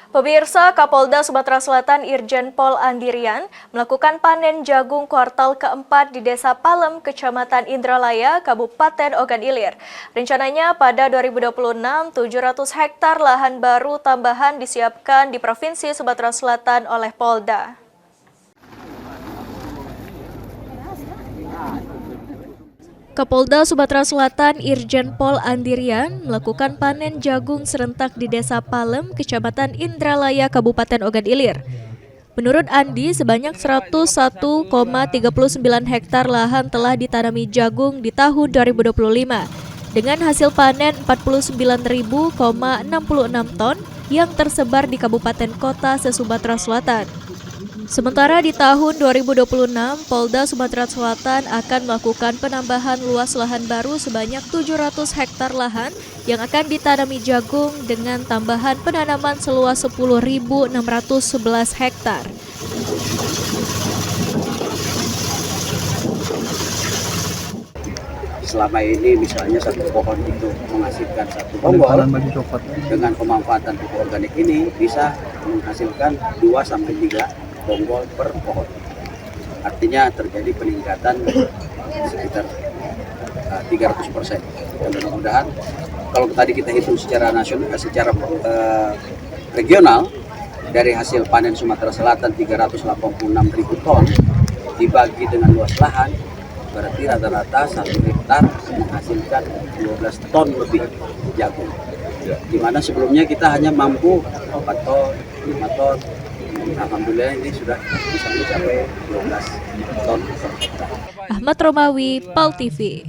Pemirsa, Kapolda Sumatera Selatan Irjen Pol Andirian melakukan panen jagung kuartal keempat di Desa Palem, Kecamatan Indralaya, Kabupaten Ogan Ilir. Rencananya pada 2026, 700 hektar lahan baru tambahan disiapkan di Provinsi Sumatera Selatan oleh Polda. Kapolda Sumatera Selatan Irjen Pol Andirian melakukan panen jagung serentak di Desa Palem, Kecamatan Indralaya, Kabupaten Ogan Ilir. Menurut Andi, sebanyak 101,39 hektar lahan telah ditanami jagung di tahun 2025 dengan hasil panen 49.066 ton yang tersebar di kabupaten kota se-Sumatera Selatan. Sementara di tahun 2026, Polda Sumatera Selatan akan melakukan penambahan luas lahan baru sebanyak 700 hektar lahan yang akan ditanami jagung dengan tambahan penanaman seluas 10.611 hektar. Selama ini misalnya satu pohon itu menghasilkan satu bonggol, dengan pemanfaatan pupuk organik ini bisa menghasilkan 2-3 bonggol per pohon. Artinya terjadi peningkatan sekitar 300%. Dan mudah-mudahan kalau tadi kita hitung secara nasional, secara regional, dari hasil panen Sumatera Selatan 386.000 ton dibagi dengan luas lahan, berarti rata-rata 1 hektar menghasilkan 12 ton lebih jagung. Di mana sebelumnya kita hanya mampu 4 ton, 5 ton. Alhamdulillah ini sudah bisa mencapai 12 ton per hektar. Ahmad Romawi, PAL TV.